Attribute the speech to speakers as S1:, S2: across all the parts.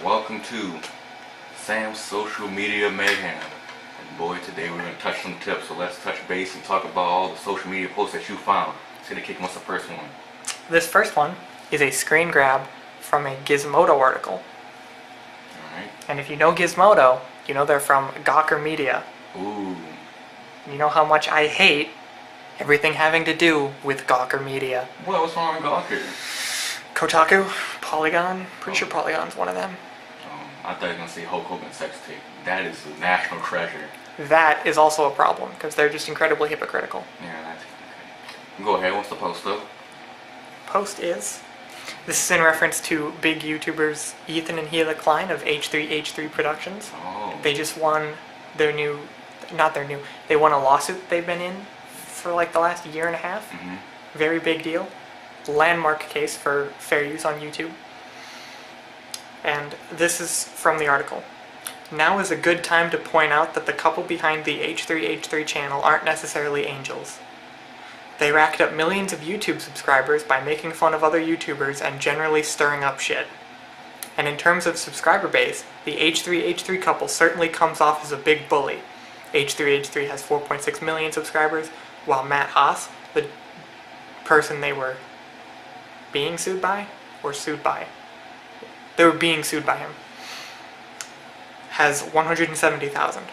S1: Welcome to Sam's Social Media Mayhem. And boy, today we're going to touch some tips, so let's touch base and talk about all the social media posts that you found. City Kick, what's the first one?
S2: This first one is a screen grab from a Gizmodo article.
S1: Alright.
S2: And if you know Gizmodo, you know they're from Gawker Media.
S1: Ooh.
S2: You know how much I hate everything having to do with Gawker Media.
S1: Well, what's wrong with Gawker?
S2: Kotaku, Polygon, pretty sure Polygon's one of them.
S1: I thought you were going to say Hulk Hogan sex tape. That is a national treasure.
S2: That is also a problem, because they're just incredibly hypocritical.
S1: Yeah, that's okay. Go ahead, what's the post though?
S2: This is in reference to big YouTubers Ethan and Gila Klein of H3H3 Productions.
S1: Oh.
S2: They just won they won a lawsuit they've been in for like the last year and a half.
S1: Mm-hmm.
S2: Very big deal. Landmark case for fair use on YouTube. And this is from the article. Now is a good time to point out that the couple behind the H3H3 channel aren't necessarily angels. They racked up millions of YouTube subscribers by making fun of other YouTubers and generally stirring up shit. And in terms of subscriber base, the H3H3 couple certainly comes off as a big bully. H3H3 has 4.6 million subscribers, while Matt Haas, the person they were being sued by, they were being sued by him, has 170,000.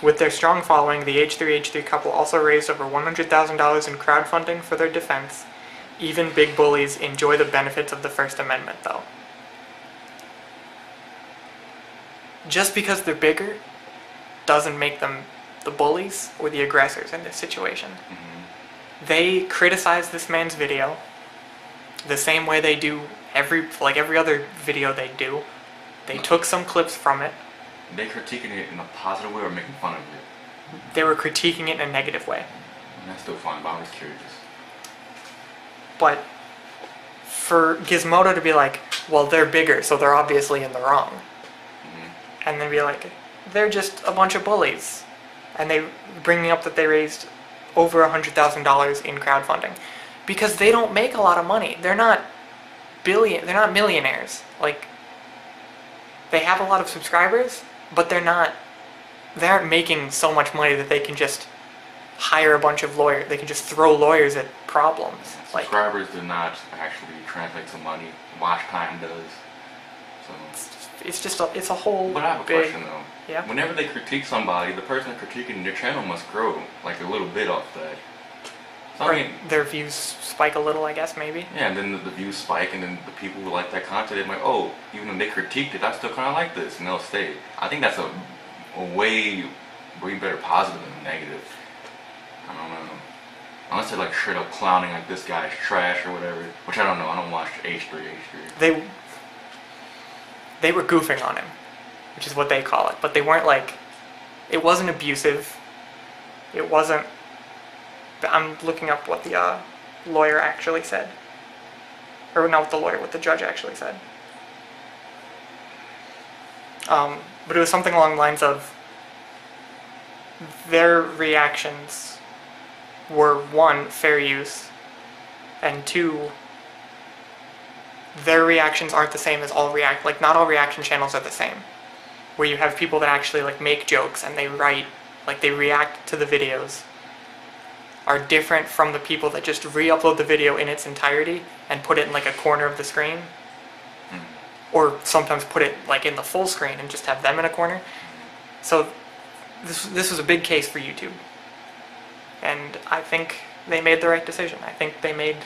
S2: With their strong following, the H3H3 couple also raised over $100,000 in crowdfunding for their defense. Even big bullies enjoy the benefits of the First Amendment, though. Just because they're bigger doesn't make them the bullies or the aggressors in this situation.
S1: Mm-hmm.
S2: They criticize this man's video the same way they do every other video they do. They took some clips from it.
S1: They critiquing it in a positive way or making fun of it?
S2: They were critiquing it in a negative way.
S1: That's still fine, but I'm just curious.
S2: But for Gizmodo to be like, well, they're bigger, so they're obviously in the wrong.
S1: Mm-hmm.
S2: And then be like, they're just a bunch of bullies. And they bringing up that they raised over $100,000 in crowdfunding. Because they don't make a lot of money. They're not millionaires. Like, they have a lot of subscribers, but they aren't making so much money that they can just hire a bunch of lawyers. They can just throw lawyers at problems.
S1: Subscribers do not actually translate to money. Watch time does. So
S2: it's a whole.
S1: But I have a question though.
S2: Yeah.
S1: Whenever they critique somebody, the person critiquing their channel must grow like a little bit off that. So,
S2: or
S1: I mean,
S2: their views spike a little, I guess, maybe.
S1: yeah, and then the views spike, and then the people who like that content, they're like, oh, even though they critiqued it, I still kind of like this, and they'll stay. I think that's a way better positive than negative. I don't know. Unless they're like straight up clowning like this guy's trash or whatever, which I don't know. I don't watch H3H3.
S2: They were goofing on him, which is what they call it, but they weren't like, it wasn't abusive. It wasn't. I'm looking up what the lawyer actually said. Or not what the judge actually said. But it was something along the lines of, their reactions were, one, fair use, and two, their reactions aren't the same as not all reaction channels are the same. Where you have people that actually make jokes and they react to the videos, are different from the people that just re-upload the video in its entirety and put it in a corner of the screen.
S1: Mm.
S2: Or sometimes put it in the full screen and just have them in a corner. So this was a big case for YouTube. And I think they made the right decision. I think they made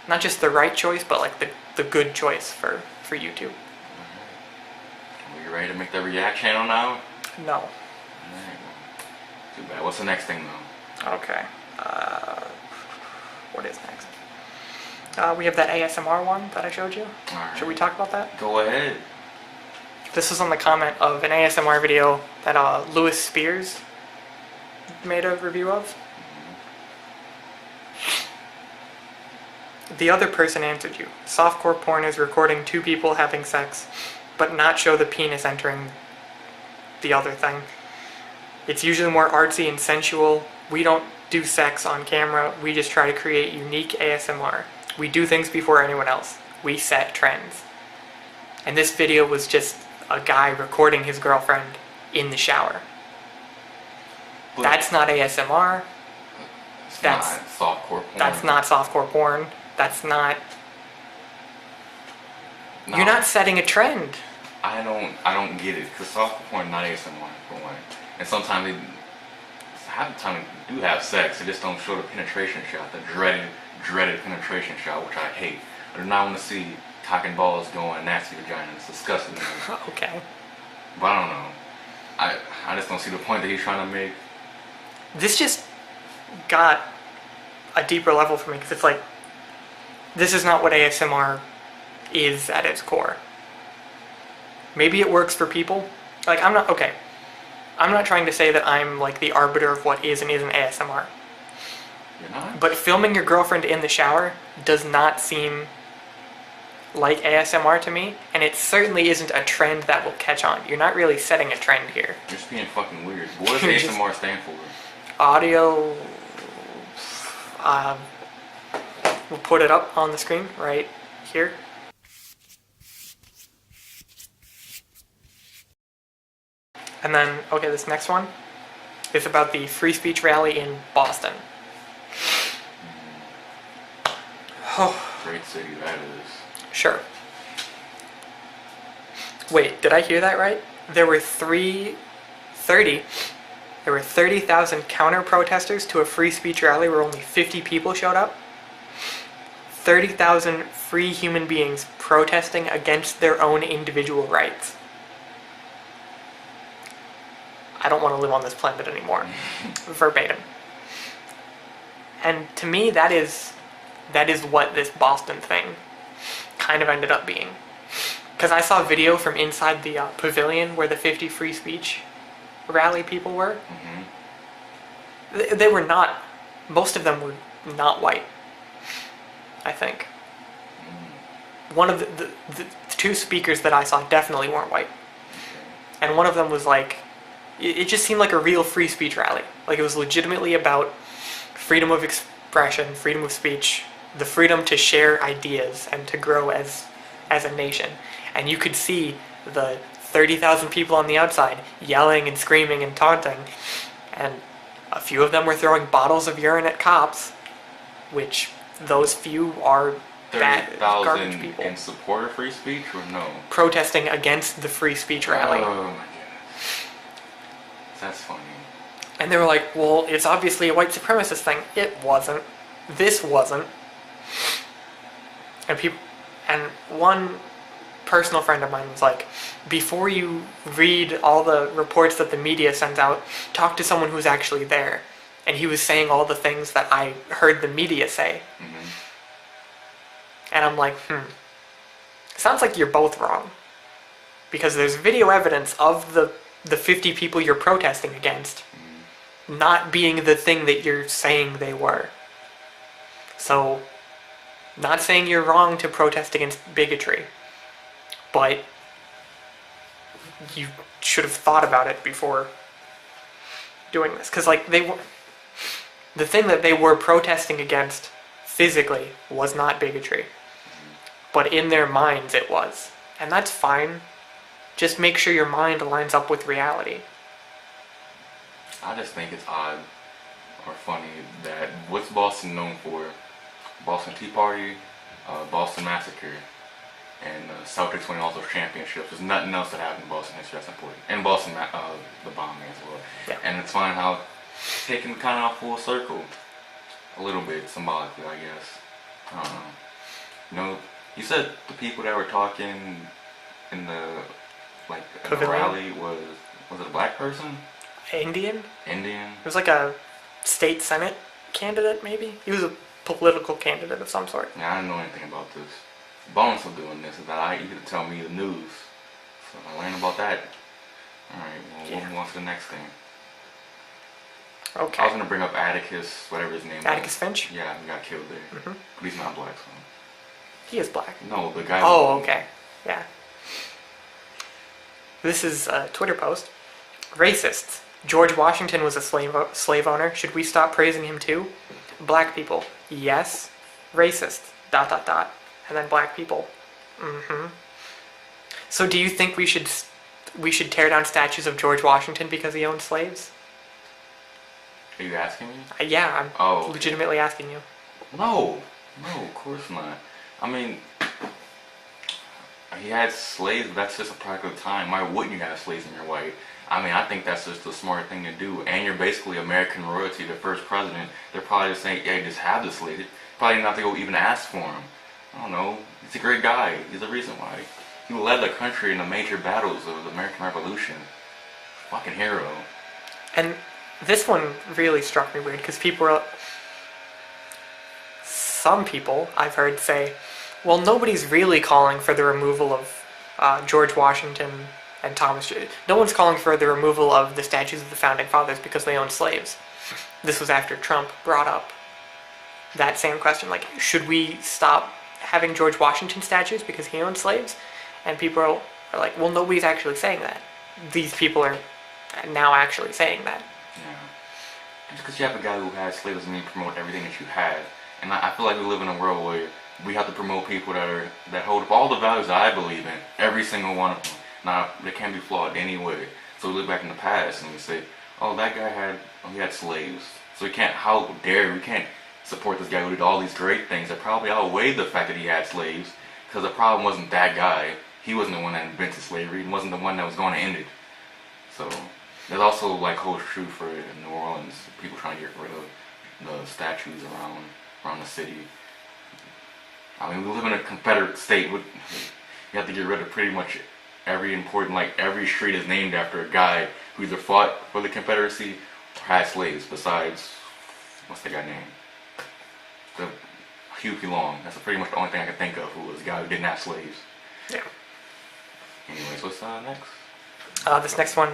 S2: not just the right choice, but the good choice for YouTube.
S1: Are you ready to make the React channel now?
S2: No.
S1: Alright. Too bad. What's the next thing though?
S2: Okay. What is next? We have that ASMR one that I showed you.
S1: Alright.
S2: Should we talk about that?
S1: Go ahead.
S2: This is on the comment of an ASMR video that Lewis Spears made a review of. The other person answered you. Softcore porn is recording two people having sex, but not show the penis entering the other thing. It's usually more artsy and sensual. We don't do sex on camera. We just try to create unique ASMR. We do things before anyone else. We set trends. And this video was just a guy recording his girlfriend in the shower.
S1: But
S2: That's not ASMR.
S1: it's
S2: That's
S1: not softcore porn.
S2: That's not softcore porn. That's not.
S1: No,
S2: You're not setting a trend.
S1: I don't get it, because softcore porn not ASMR for one. And sometimes they half the time they do have sex, they just don't show the penetration shot, the dreaded penetration shot, which I hate. I do not want to see cock and balls going nasty vagina. It's disgusting to me.
S2: Okay.
S1: But I don't know. I just don't see the point that he's trying to make.
S2: This just got a deeper level for me because it's like, this is not what ASMR is at its core. Maybe it works for people. Like, I'm not trying to say that I'm like the arbiter of what is and isn't ASMR.
S1: You're not?
S2: But filming your girlfriend in the shower does not seem like ASMR to me, and it certainly isn't a trend that will catch on. You're not really setting a trend here.
S1: You're just being fucking weird. What does ASMR stand for?
S2: Audio, we'll put it up on the screen right here. And then, okay, this next one is about the free speech rally in Boston. Oh,
S1: Great city that is.
S2: sure. Wait, did I hear that right? There were 30,000 counter-protesters to a free speech rally where only 50 people showed up. 30,000 free human beings protesting against their own individual rights. I don't want to live on this planet anymore. Verbatim. And to me, that is what this Boston thing kind of ended up being. Because I saw a video from inside the pavilion where the 50 free speech rally people were.
S1: Mm-hmm.
S2: They were not, most of them were not white, I think. One of the two speakers that I saw definitely weren't white. And one of them was like, it just seemed like a real free speech rally. Like, it was legitimately about freedom of expression, freedom of speech, the freedom to share ideas and to grow as a nation. And you could see the 30,000 people on the outside yelling and screaming and taunting. And a few of them were throwing bottles of urine at cops, which those few are bad garbage
S1: 30,000
S2: people.
S1: in support of free speech or no?
S2: Protesting against the free speech rally.
S1: Oh my goodness. That's funny.
S2: And they were like, well, it's obviously a white supremacist thing. It wasn't. This wasn't. And one personal friend of mine was like, before you read all the reports that the media sends out, talk to someone who's actually there. And he was saying all the things that I heard the media say.
S1: Mm-hmm.
S2: And I'm like, sounds like you're both wrong. Because there's video evidence of the 50 people you're protesting against not being the thing that you're saying they were. So, not saying you're wrong to protest against bigotry, but you should have thought about it before doing this. Because, like, the thing that they were protesting against physically was not bigotry, but in their minds it was. And that's fine. Just make sure your mind lines up with reality.
S1: I just think it's odd or funny that what's Boston known for? Boston Tea Party, Boston Massacre, and Celtics winning all those championships. There's nothing else that happened in Boston history that's important. And Boston, the bombing as well.
S2: Yeah.
S1: And it's fine how taking kind of full circle, a little bit symbolically, I guess. I don't know. You know, you said the people that were talking in the rally was it a black person?
S2: Indian?
S1: Indian?
S2: It was like a state senate candidate, maybe? He was a political candidate of some sort.
S1: Yeah, I didn't know anything about this. The bonus of doing this is that you get to tell me the news. So if I learn about that, alright, well, we'll move on to the next thing.
S2: Okay.
S1: I was going to bring up Atticus, whatever his name
S2: Atticus
S1: was.
S2: Finch?
S1: Yeah, he got killed there.
S2: Mm-hmm.
S1: But he's not black, so.
S2: He is black.
S1: No, the guy.
S2: Oh, okay. Yeah. This is a Twitter post. Racists. George Washington was a slave owner. Should we stop praising him too? Black people. Yes. Racist. ... And then black people. So do you think we should tear down statues of George Washington because he owned slaves?
S1: Are you asking me?
S2: Yeah, I'm
S1: Oh.
S2: legitimately asking you.
S1: No, of course not. I mean, he had slaves, but that's just a product of the time. Why wouldn't you have slaves when you're white? I mean, I think that's just the smart thing to do. And you're basically American royalty, the first president. They're probably just saying, yeah, just have the slaves. Probably not to go even ask for him. I don't know. He's a great guy. He's the reason why. He led the country in the major battles of the American Revolution. Fucking hero.
S2: And this one really struck me weird because some people I've heard say, well, nobody's really calling for the removal of George Washington and Thomas. No one's calling for the removal of the statues of the Founding Fathers because they owned slaves. This was after Trump brought up that same question, like, should we stop having George Washington statues because he owned slaves? And people are like, well, nobody's actually saying that. These people are now actually saying that.
S1: Yeah. Just because you have a guy who has slaves doesn't mean promote everything that you had. And I feel like we live in a world where we have to promote people that hold up all the values that I believe in, every single one of them. Now, they can't be flawed anyway. So we look back in the past and we say, oh, that guy had slaves. So we can't support this guy who did all these great things that probably outweighed the fact that he had slaves, because the problem wasn't that guy. He wasn't the one that invented slavery. He wasn't the one that was going to end it. So there's also like holds true for New Orleans, people trying to get rid of the statues around the city. I mean, we live in a Confederate state. You have to get rid of pretty much every important, like every street is named after a guy who either fought for the Confederacy or had slaves. Besides, what's the guy name? The Hugh Long. That's pretty much the only thing I can think of who was a guy who didn't have slaves.
S2: Yeah.
S1: Anyways, what's next?
S2: This next one.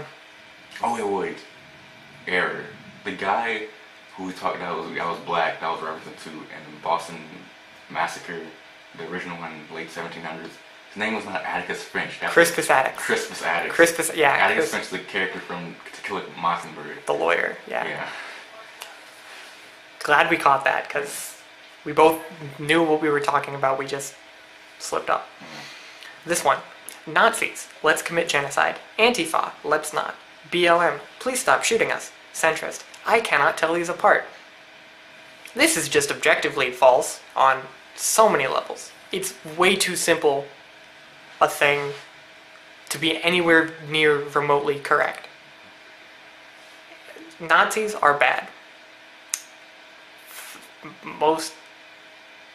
S1: Oh wait. Error. The guy who we talked about was black. That was referenced to in the Boston Massacre, the original one, late 1700s. His name was not Atticus Finch.
S2: Crispus Attucks.
S1: Crispus Attucks.
S2: Crispus, yeah.
S1: Atticus Finch is the character from To Kill a Mockingbird.
S2: The lawyer, yeah.
S1: Yeah.
S2: Glad we caught that because we both knew what we were talking about. We just slipped up. This one. Nazis, let's commit genocide. Antifa, let's not. BLM, please stop shooting us. Centrist, I cannot tell these apart. This is just objectively false on so many levels. It's way too simple a thing to be anywhere near remotely correct. Nazis are bad.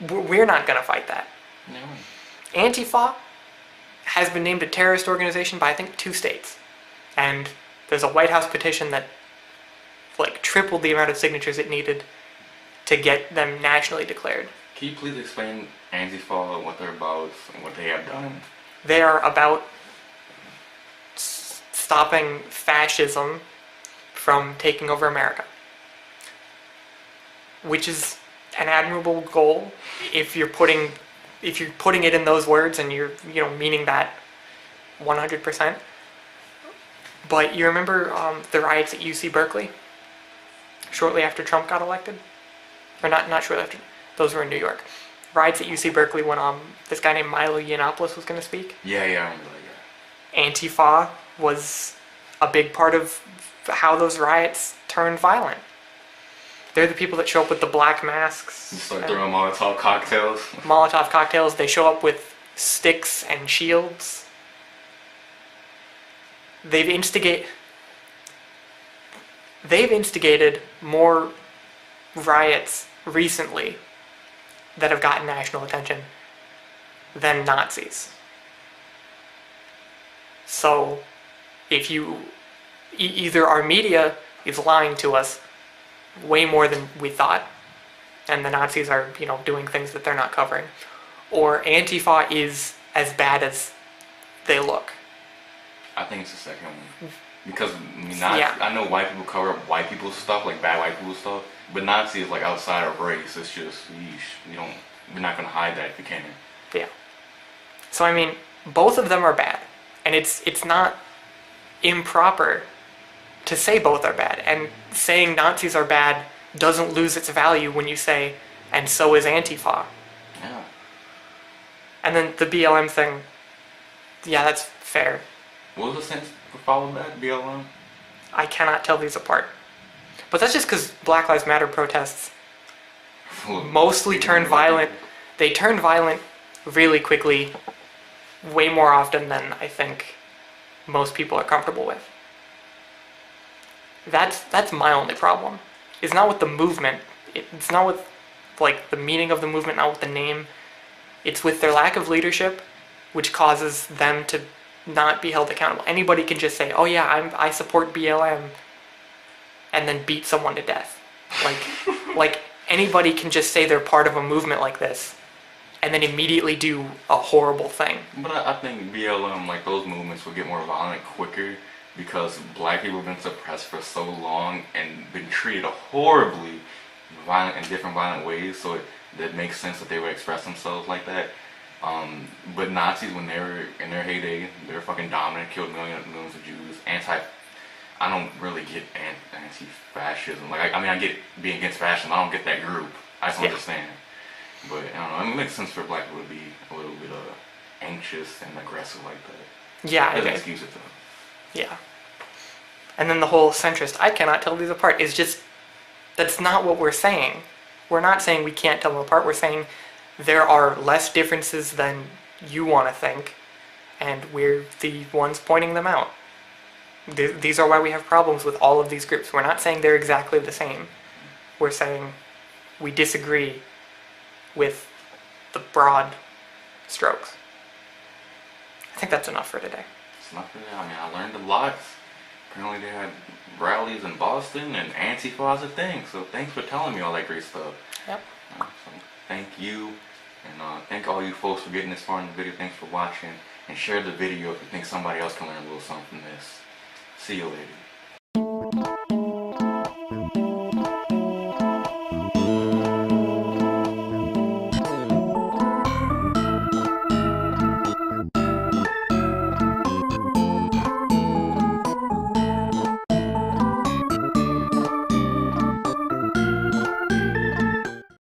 S2: We're not going to fight that.
S1: No.
S2: Antifa has been named a terrorist organization by I think 2 states. And there's a White House petition that like tripled the amount of signatures it needed to get them nationally declared.
S1: Can you please explain Antifa, what they're about, and what they have done?
S2: They are about stopping fascism from taking over America, which is an admirable goal if you're putting it in those words and you're meaning that 100%. But you remember the riots at UC Berkeley shortly after Trump got elected? Or not shortly after. Those were in New York. Riots at UC Berkeley when this guy named Milo Yiannopoulos was going to speak.
S1: Yeah, I remember that, yeah.
S2: Antifa was a big part of how those riots turned violent. They're the people that show up with the black masks.
S1: You start throwing Molotov cocktails.
S2: Molotov cocktails. They show up with sticks and shields. They've instigated more riots recently that have gotten national attention than Nazis. So, if either our media is lying to us way more than we thought, and the Nazis are, doing things that they're not covering, or Antifa is as bad as they look.
S1: I think it's the second one. Because
S2: Yeah.
S1: I know white people cover up white people's stuff, like bad white people's stuff, but Nazi is like outside of race. It's just, you're not going to hide that if you can.
S2: Yeah. So I mean, both of them are bad, and it's not improper to say both are bad. And saying Nazis are bad doesn't lose its value when you say, and so is Antifa.
S1: Yeah.
S2: And then the BLM thing, Yeah, that's fair.
S1: What was the sense for following that, BLM?
S2: I cannot tell these apart. But that's just because Black Lives Matter protests mostly turned violent. They turned violent really quickly, way more often than I think most people are comfortable with. That's my only problem. It's not with the movement. It's not with like the meaning of the movement, not with the name. It's with their lack of leadership, which causes them to not be held accountable. Anybody can just say, "Oh yeah, I support BLM," and then beat someone to death. Like anybody can just say they're part of a movement like this, and then immediately do a horrible thing.
S1: But I think BLM, like those movements, will get more violent quicker because black people have been suppressed for so long and been treated horribly, in different violent ways. So that makes sense that they would express themselves like that. But Nazis, when they were in their heyday, they were fucking dominant, killed millions of Jews. I don't really get anti-fascism. Like, I mean, I get being against fascism. I don't get that group. I just don't understand. But I don't know. I mean, it makes sense for black people to be a little bit anxious and aggressive like that.
S2: Yeah,
S1: Doesn't
S2: okay.
S1: excuse it though.
S2: Yeah. And then the whole centrist, I cannot tell these apart, is just, that's not what we're saying. We're not saying we can't tell them apart. We're saying there are less differences than you want to think, and we're the ones pointing them out. These are why we have problems with all of these groups. We're not saying they're exactly the same. We're saying we disagree with the broad strokes. I think that's enough for today.
S1: It's not for that. I mean, I learned a lot. Apparently they had rallies in Boston and Antifa is a thing. So thanks for telling me all that great stuff.
S2: Yep.
S1: So thank you. And thank all you folks for getting this far in the video. Thanks for watching. And share the video if you think somebody else can learn a little something from this. See you later.